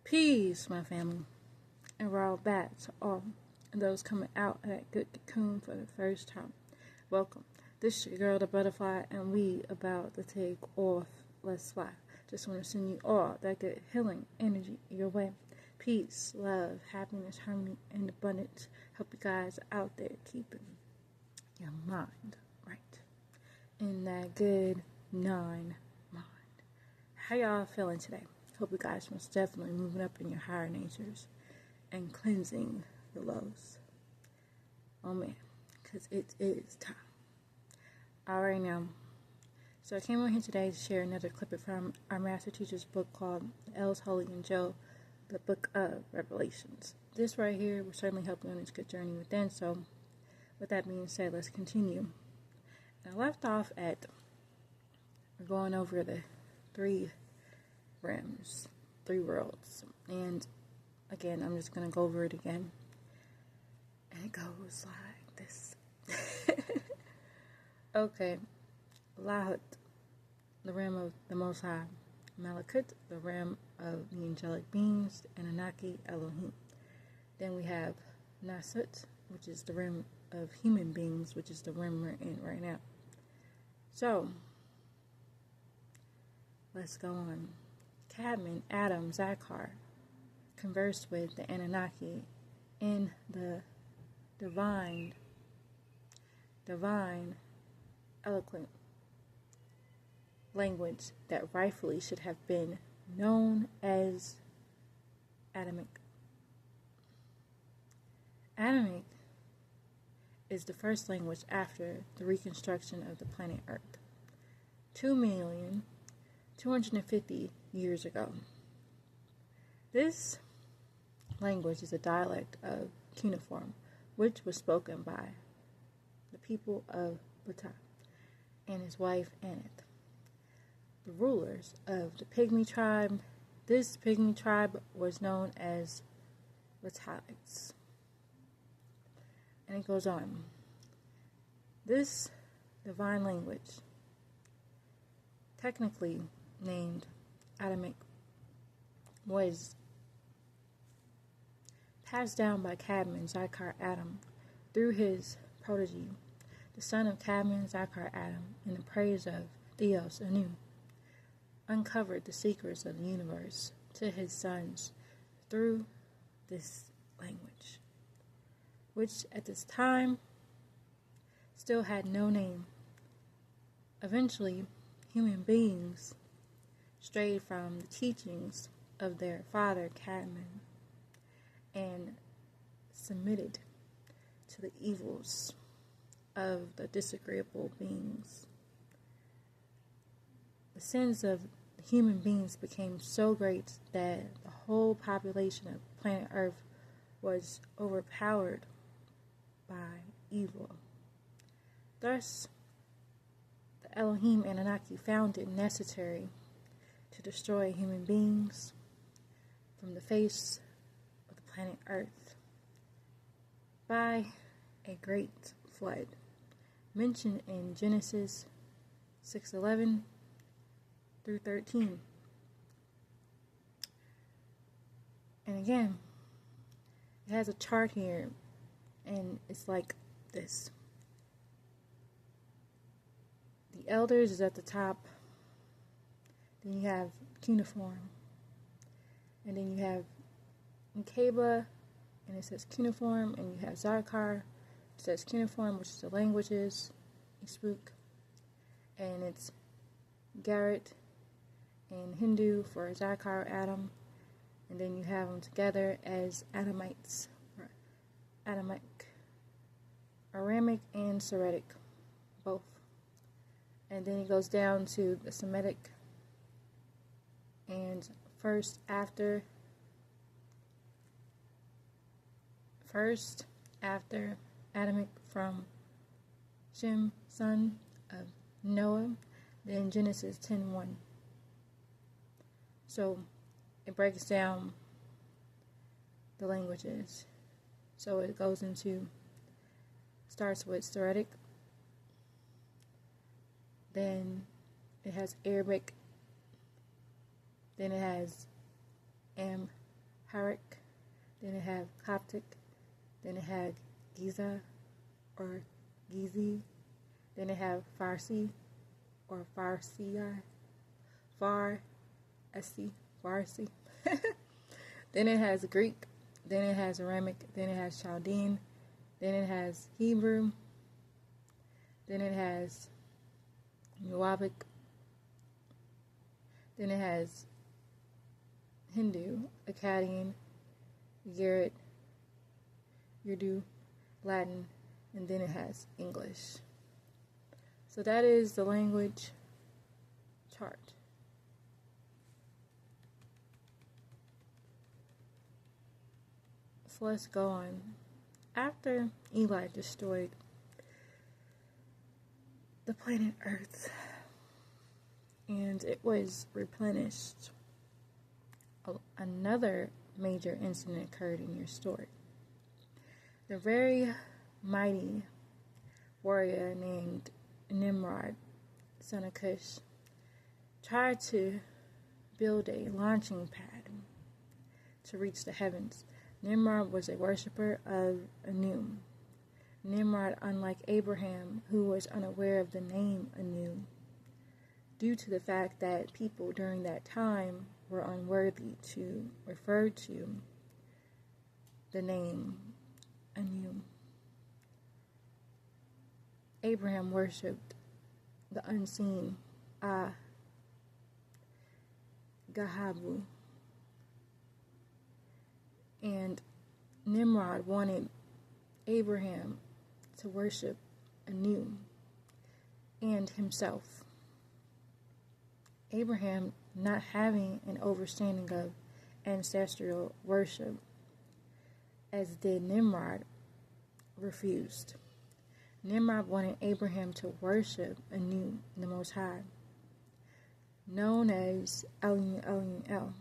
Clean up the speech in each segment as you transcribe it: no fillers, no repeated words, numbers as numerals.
Peace, my family, and roll back to all those coming out of that good cocoon for the first time. Welcome. This is your girl, the butterfly, and we about to take off. Let's fly. Just want to send you all that good healing energy your way. Peace, love, happiness, harmony, and abundance. Hope you guys out there keeping your mind right in that good 9 mind. How y'all feeling today? Hope you guys most definitely moving up in your higher natures and cleansing the lows. Oh man, because it is time. Alright now. So I came on here today to share another clip from our master teacher's book called L's Holy Injiyl, the Book of Revelations. This right here will certainly help you on this good journey within. So with that being said, let's continue. And I left off at we're going over the 3 realms, 3 worlds. And again, I'm just going to go over it again. And it goes like this. Okay. Lahut, the realm of the Most High. Malachi, the realm of the angelic beings. And Anunnaki, Elohim. Then we have Nasut, which is the realm of human beings, which is the realm we're in right now. So, let's go on. Cadman, Adam, Zakar conversed with the Anunnaki in the divine, eloquent language that rightfully should have been known as Adamic. Adamic is the first language after the reconstruction of the planet Earth 2,250,000 years ago. This language is a dialect of cuneiform, which was spoken by the people of Ptah and his wife Aneth, the rulers of the Pygmy tribe. This Pygmy tribe was known as Latalites. And it goes on. This divine language, technically named Adamic, was passed down by Cadman Zakar Adam through his protege, the son of Cadman Zakar Adam, in the praise of Theos Anu, uncovered the secrets of the universe to his sons through this language, which at this time still had no name. Eventually, human beings strayed from the teachings of their father Cadman and submitted to the evils of the disagreeable beings. The sins of human beings became so great that the whole population of planet Earth was overpowered by evil. Thus, the Elohim and Anunnaki found it necessary to destroy human beings from the face of the planet Earth by a great flood, mentioned in Genesis 6:11 through 13. And again, it has a chart here, and it's like this. The elders is at the top. Then you have cuneiform. And then you have Nkeba, and it says cuneiform. And you have Zakar, it says cuneiform, which is the languages you speak. And it's Garrett and Hindu for Zakar, Adam. And then you have them together as Adamites, or Adamic, Aramic, and Soretic, both. And then it goes down to the Semitic, and first after Adamic from Shem, son of Noah, then Genesis 10:1. So it breaks down the languages. So it goes into, starts with Soretic, then it has Arabic, then it has Amharic, then it had Coptic, then it had Giza or Gizi, then it had Farsi or Farsi, Farsi. Then it has Greek, then it has Aramaic, then it has Chaldean, then it has Hebrew, then it has Nuwabic, then it has Hindu, Akkadian, Garrett, Urdu, Latin, and then it has English. So that is the language chart. So let's go on. After Eli destroyed the planet Earth and it was replenished, another major incident occurred in your story. The very mighty warrior named Nimrod, son of Cush, tried to build a launching pad to reach the heavens. Nimrod was a worshiper of Anu. Nimrod, unlike Abraham, who was unaware of the name Anu, due to the fact that people during that time were unworthy to refer to the name Anu. Abraham worshipped the unseen Gahabu. And Nimrod wanted Abraham to worship Anu and himself. Abraham, not having an understanding of ancestral worship, as did Nimrod, refused. Nimrod wanted Abraham to worship Anu, the Most High, known as El,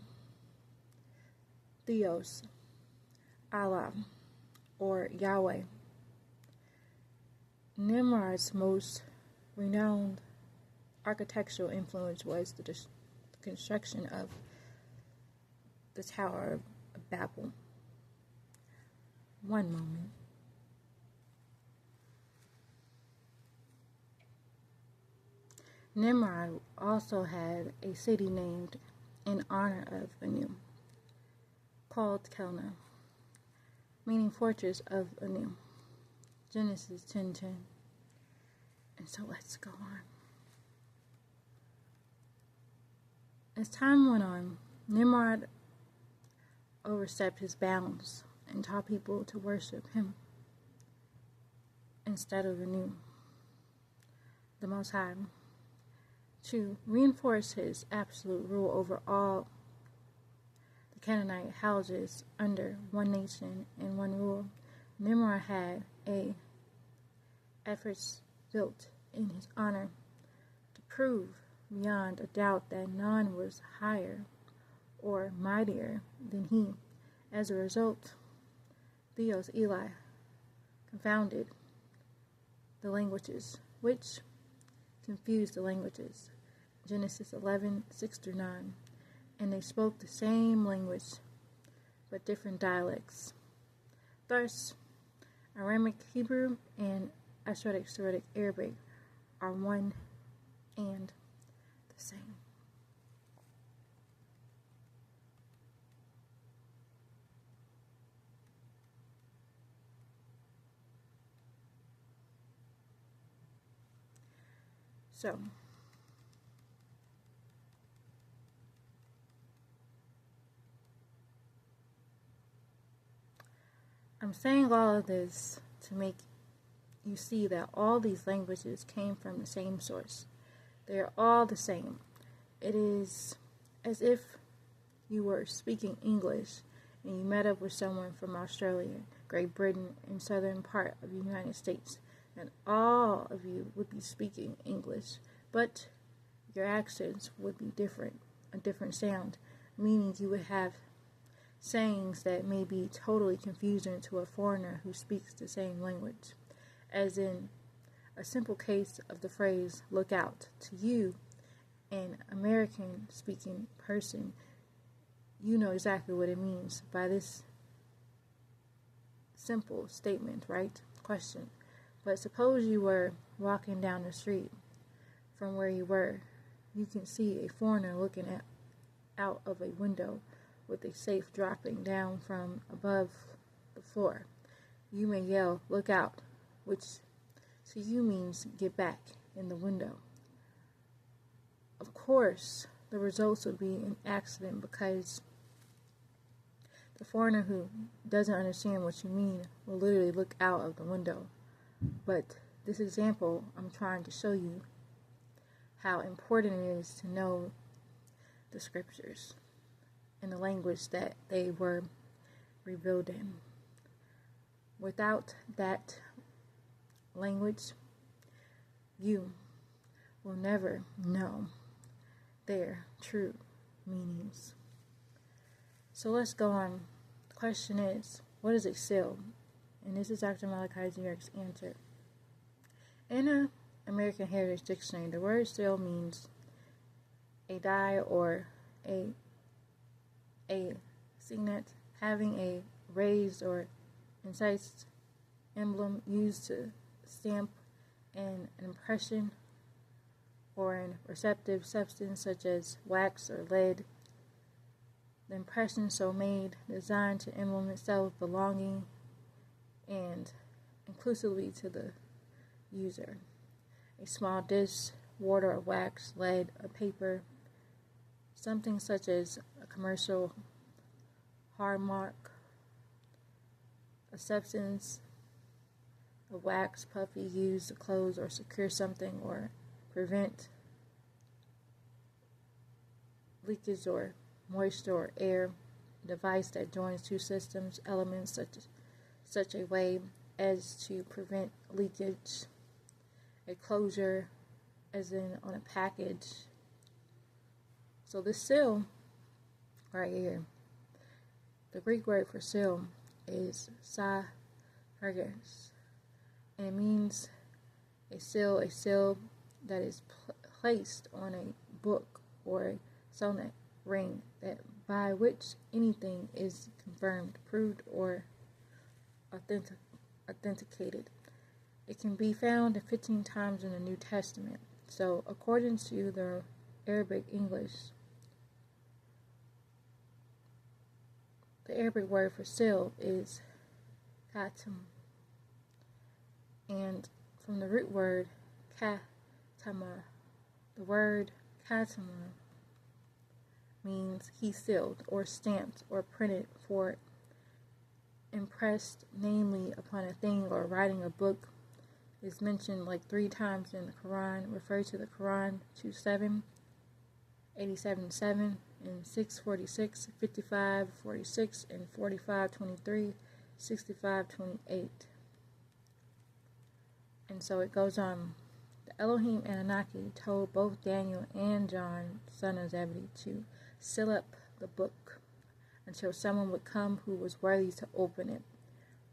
Theos, Allah, or Yahweh. Nimrod's most renowned architectural influence was the construction of the Tower of Babel. One moment. Nimrod also had a city named in honor of Anu, called Kelna, meaning fortress of Anu. Genesis 10:10. And so let's go on. As time went on, Nimrod overstepped his bounds and taught people to worship him instead of Anu, the Most High, to reinforce his absolute rule over all the Canaanite houses under one nation and one rule. Nimrod had efforts built in his honor to prove beyond a doubt that none was higher or mightier than he. As a result, Theos Eli confounded the languages, which confused the languages. Genesis 11:6-9, and they spoke the same language, but different dialects. Thus, Aramaic Hebrew and Assyric Syriac Arabic are one and the same. So, I'm saying all of this to make you see that all these languages came from the same source. They are all the same. It is as if you were speaking English and you met up with someone from Australia, Great Britain, and southern part of the United States, and all of you would be speaking English, but your accents would be different, a different sound, meaning you would have sayings that may be totally confusing to a foreigner who speaks the same language. As in a simple case of the phrase, look out, to you, an American speaking person, you know exactly what it means by this simple statement, right? Question. But suppose you were walking down the street from where you were. You can see a foreigner looking out of a window with a safe dropping down from above the floor. You may yell, "Look out," which to you means get back in the window. Of course, the results would be an accident because the foreigner who doesn't understand what you mean will literally look out of the window. But this example, I'm trying to show you how important it is to know the scriptures and the language that they were revealed in. Without that language, you will never know their true meanings. So let's go on. The question is, what is a seal? And this is Dr. Malachi Zierk's answer. In an American Heritage Dictionary, the word seal means a die or a signet having a raised or incised emblem used to stamp an impression or an receptive substance such as wax or lead. The impression so made, designed to emblem itself belonging and inclusively to the user. A small dish, water or wax, lead, or paper, something such as a commercial hard mark, a substance of wax, puffy, used to close or secure something or prevent leakage or moisture or air, a device that joins two systems, elements such a way as to prevent leakage, a closure as in on a package. So this seal right here, the Greek word for seal is sargos, and it means a seal that is placed on a book or a sonnet ring, that by which anything is confirmed, proved, or authenticated. It can be found 15 times in the New Testament. So according to the Arabic English, the Arabic word for seal is khatam, and from the root word khatama, the word khatama means he sealed or stamped or printed for impressed, namely upon a thing or writing. A book is mentioned like 3 times in the Quran, referred to the Quran 2:7, 87:7, and 6:46, 55:46, and 45:23, 65:28. And so it goes on. The Elohim Anunnaki told both Daniel and John, son of Zebedee, to seal up the book until someone would come who was worthy to open it.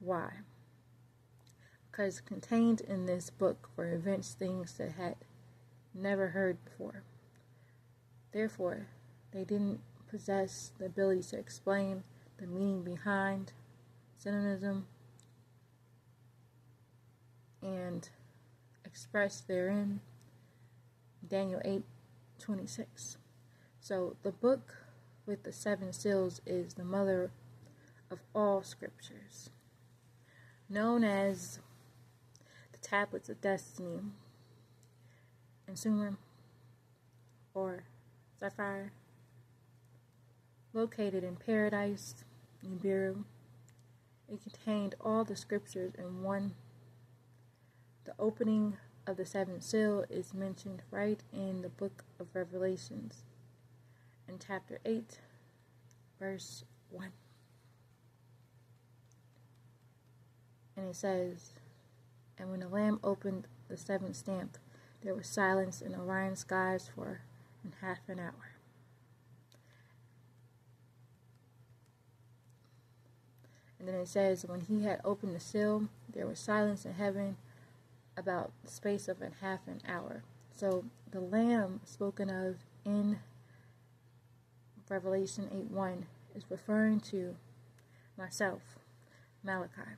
Why? Because contained in this book were events, things that had never heard before. Therefore, they didn't possess the ability to explain the meaning behind synonymism and express therein. Daniel 8:26. So the book with the 7 seals is the mother of all scriptures, known as the tablets of destiny in Sumer or Sapphire, located in Paradise, Nibiru. It contained all the scriptures in one. The opening of the 7th seal is mentioned right in the book of Revelations, in chapter 8, verse 1. And it says, "And when the Lamb opened the 7th stamp, there was silence in Orion's skies for half an hour." And then it says, "When he had opened the seal, there was silence in heaven about the space of half an hour." So the Lamb spoken of in Revelation 8:1 is referring to myself, Malachi.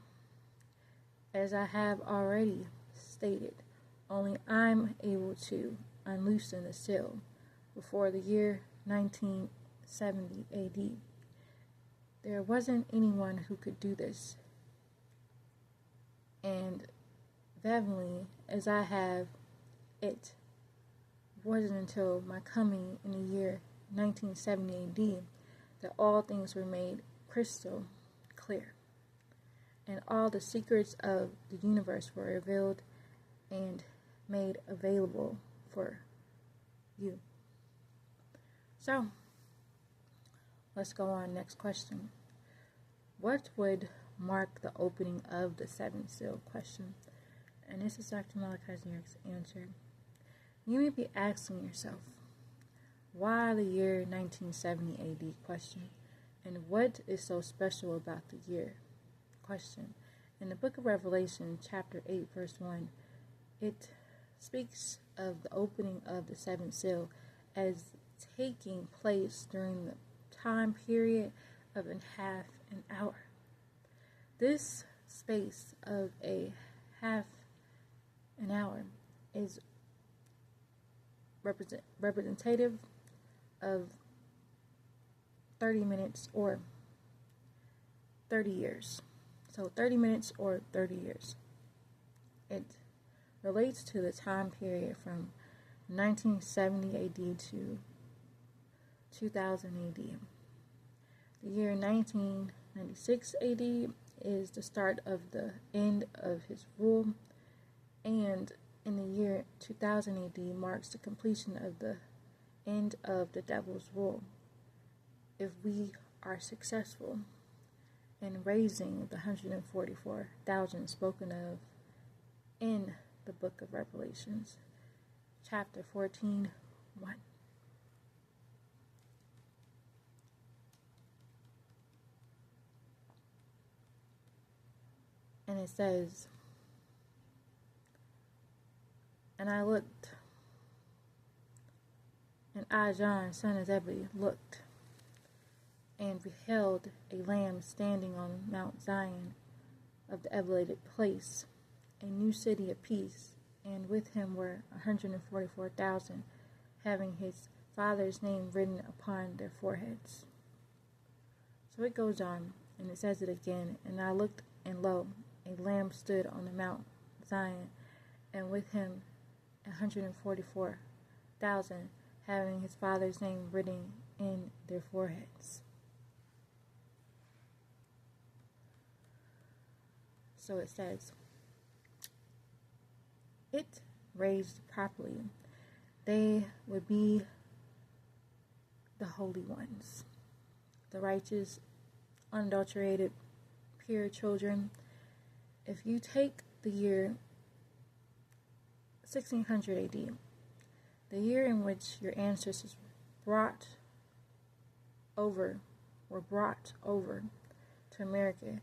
As I have already stated, only I'm able to unloosen the seal before the year 1970 AD. There wasn't anyone who could do this. And vehemently as I have, it wasn't until my coming in the year 1970 AD that all things were made crystal clear, and all the secrets of the universe were revealed and made available for you. So, let's go on. Next question. What would mark the opening of the seventh seal? Question. And this is Dr. Malachi's answer. You may be asking yourself, why the year 1970 AD? Question. And what is so special about the year? Question. In the book of Revelation, chapter 8, verse 1, it speaks of the opening of the seventh seal as taking place during the time period of half an hour. This space of a half an hour is representative of 30 minutes or 30 years. So 30 minutes or 30 years. It relates to the time period from 1970 AD to 2000 AD. The year 1996 AD is the start of the end of his rule, and in the year 2000 AD marks the completion of the end of the devil's rule. If we are successful in raising the 144,000 spoken of in the book of Revelations, chapter 14, 1. And it says, and I looked, and I, John, son of Zebedee, looked, and beheld a lamb standing on Mount Zion of the elevated place, a new city of peace, and with him were 144,000, having his Father's name written upon their foreheads. So it goes on, and it says it again, and I looked, and lo, a lamb stood on the Mount Zion, and with him 144,000, having his Father's name written in their foreheads. So it says, it raised properly, they would be the holy ones, the righteous, unadulterated, pure children. If you take the year 1600 AD, the year in which your ancestors were brought over to America,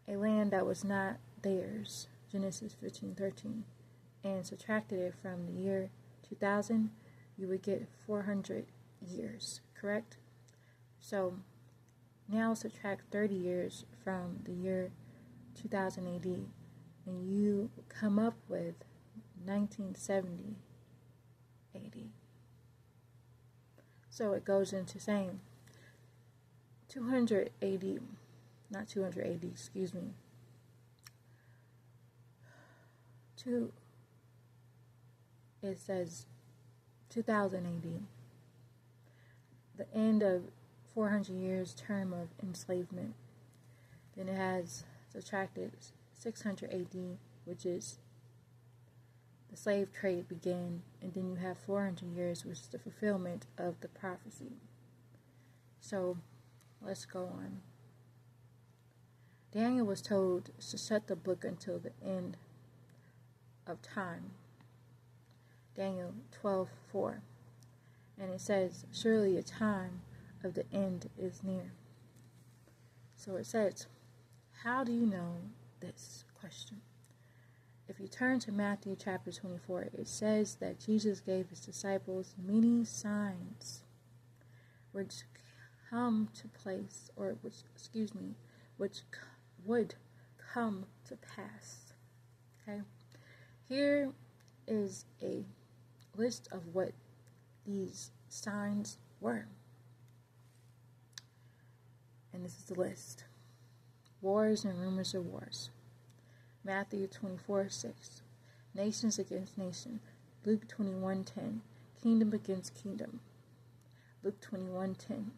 a land that was not theirs, Genesis 15:13, and subtracted it from the year 2000, you would get 400 years, correct? So now subtract 30 years from the year 2000 AD, and you come up with 1970 AD. So it goes into saying 200 AD, not 200 AD, excuse me. It says 2000 AD, the end of 400 years term of enslavement. Then it has subtracted 600 AD, which is the slave trade began, and then you have 400 years, which is the fulfillment of the prophecy. So let's go on. Daniel was told to shut the book until the end of time. Daniel 12:4. And it says, surely a time of the end is near. So it says, how do you know this? Question. If you turn to Matthew chapter 24, it says that Jesus gave his disciples many signs, which come to place, or which would come to pass. Okay? Here is a list of what these signs were. And this is the list. Wars and rumors of wars. Matthew 24:6. Nations against nation. Luke 21:10. Kingdom against kingdom. Luke 21:10.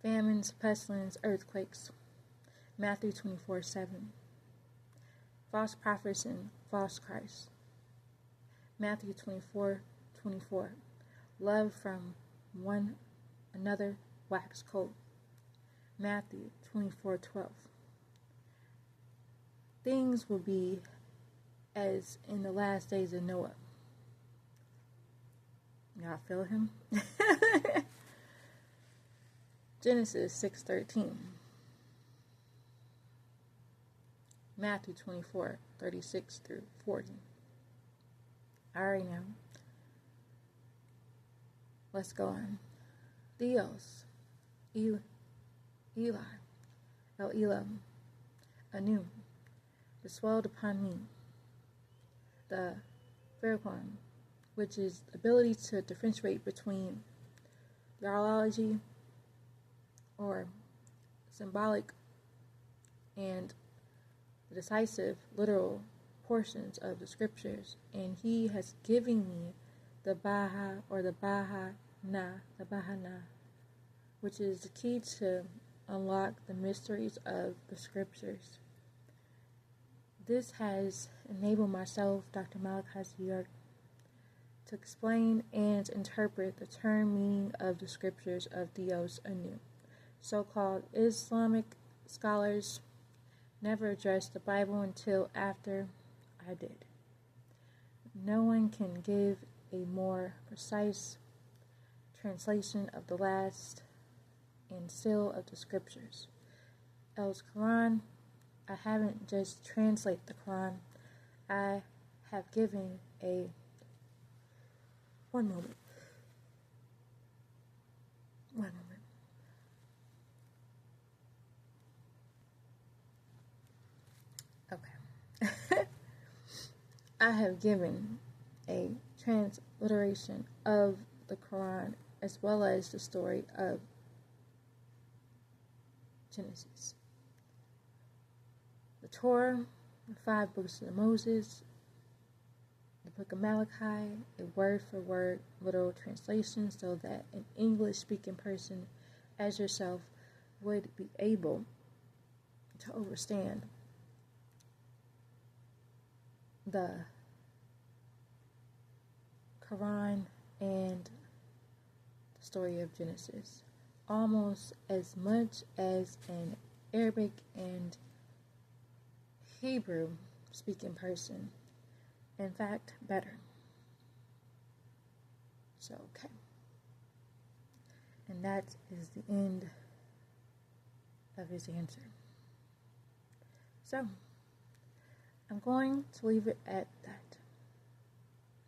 Famines, pestilence, earthquakes. Matthew 24:7. False prophets and false Christ. Matthew 24:24. Love from one another wax cold. Matthew 24:12. Things will be as in the last days of Noah. Y'all feel him? Genesis 6:13. Matthew 24:36 through 40. Alright now. Let's go on. Theos, Eli, El Elam, Anu, swelled upon me. The Verquan, which is the ability to differentiate between theology or symbolic and the decisive literal portions of the scriptures, and he has given me the Baha or the Bahana, which is the key to unlock the mysteries of the scriptures. This has enabled myself, Dr. Malachi, to explain and interpret the term meaning of the scriptures of Theos anew. So-called Islamic scholars never addressed the Bible until after I did. No one can give a more precise translation of the last and seal of the scriptures. Else Quran, I haven't just translated the Quran, I have given a one moment. Okay. I have given a transliteration of the Quran as well as the story of Genesis. The Torah, the 5 books of Moses, the book of Malachi, a word-for-word literal translation so that an English-speaking person as yourself would be able to understand the Quran and the story of Genesis almost as much as an Arabic and Hebrew speaking person. In fact, better. So, okay. And that is the end of his answer. So, I'm going to leave it at that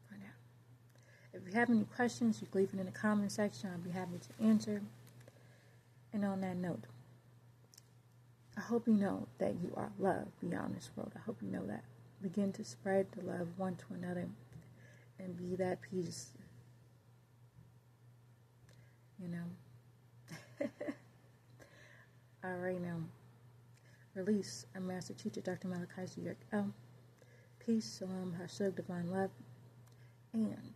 for now. If you have any questions, you can leave it in the comment section. I'll be happy to answer. And on that note, I hope you know that you are loved beyond this world. I hope you know that. Begin to spread the love one to another and be that peace. You know? Alright now. Release. I'm Master Teacher Dr. Malachi. Peace, Shalom, Hashug, Divine Love, and